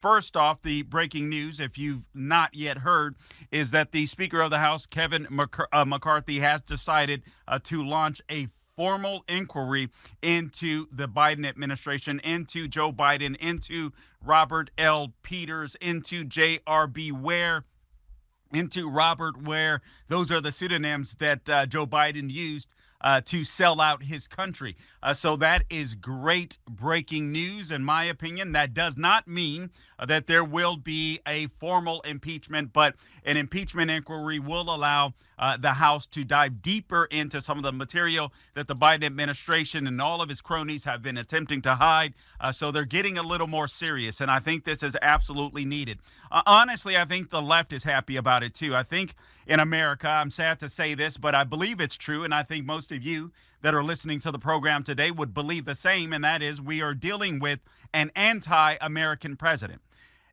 First off, the breaking news, if you've not yet heard, is that the Speaker of the House, Kevin McCarthy, has decided to launch a formal inquiry into the Biden administration, into Joe Biden, into Robert L. Peters, into J.R.B. Ware, into Robert Ware. Those are the pseudonyms that Joe Biden used to sell out his country. So that is great breaking news, in my opinion. That does not mean that there will be a formal impeachment, but an impeachment inquiry will allow the House to dive deeper into some of the material that the Biden administration and all of his cronies have been attempting to hide. So they're getting a little more serious, and I think this is absolutely needed. Honestly, I think the left is happy about it, too. I think in America, I'm sad to say this, but I believe it's true, and I think most of you that are listening to the program today would believe the same, and that is we are dealing with an anti-American president.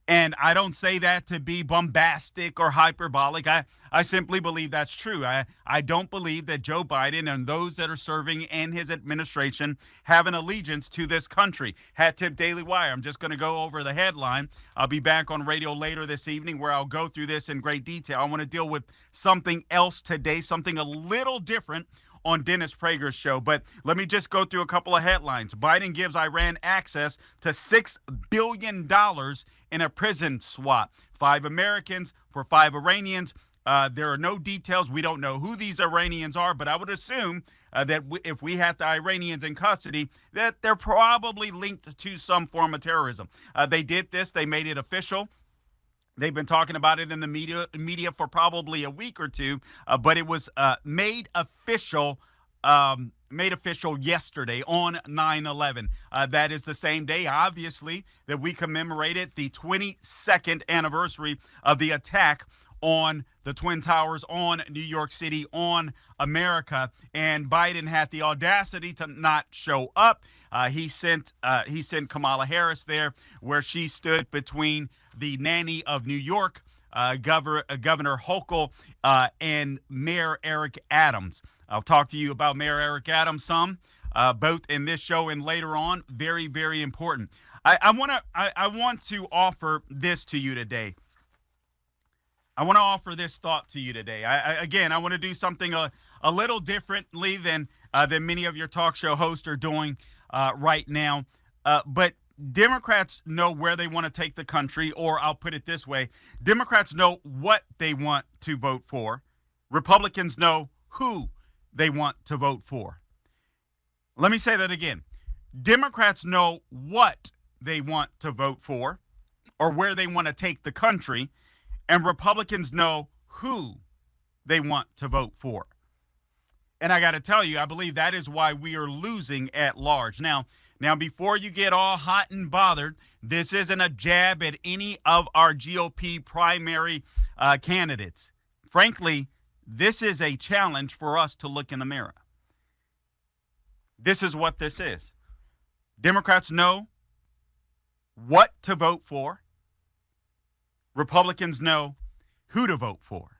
And I don't say that to be bombastic or hyperbolic. I simply believe that's true. I don't believe that Joe Biden and those that are serving in his administration have an allegiance to this country. Hat Tip Daily Wire. I'm just going to go over the headline. I'll be back on radio later this evening where I'll go through this in great detail. I want to deal with something else today, something a little different on Dennis Prager Show. But let me just go through a couple of headlines. Biden gives Iran access to $6 billion in a prison swap. 5 Americans for 5 Iranians. There are no details. We don't know who these Iranians are, but I would assume that if we have the Iranians in custody, that they're probably linked to some form of terrorism. They did this. They made it official. They've been talking about it in the media for probably a week or two, but it was made official yesterday on 9/11. That is the same day, obviously, that we commemorated the 22nd anniversary of the attack on the Twin Towers, on New York City, on America, and Biden had the audacity to not show up. He sent Kamala Harris there, where she stood between the nanny of New York, Governor Hochul, and Mayor Eric Adams. I'll talk to you about Mayor Eric Adams some, both in this show and later on. Very, very important. I want to offer this to you today. I want to offer this thought to you today. I want to do something a little differently than many of your talk show hosts are doing right now. But Democrats know where they want to take the country, or I'll put it this way. Democrats know what they want to vote for. Republicans know who they want to vote for. Let me say that again. Democrats know what they want to vote for, or where they want to take the country. And Republicans know who they want to vote for. And I got to tell you, I believe that is why we are losing at large. Now, before you get all hot and bothered, this isn't a jab at any of our GOP primary candidates. Frankly, this is a challenge for us to look in the mirror. This is what this is. Democrats know what to vote for. Republicans know who to vote for.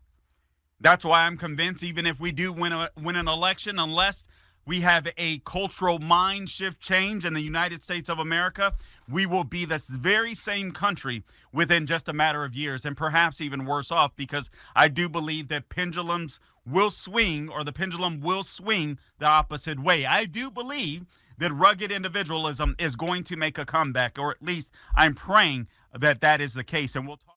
That's why I'm convinced even if we do win an election, unless we have a cultural mind shift change in the United States of America, we will be this very same country within just a matter of years, and perhaps even worse off, because I do believe that pendulums will swing, or the pendulum will swing the opposite way. I do believe that rugged individualism is going to make a comeback, or at least I'm praying that that is the case. And we'll talk.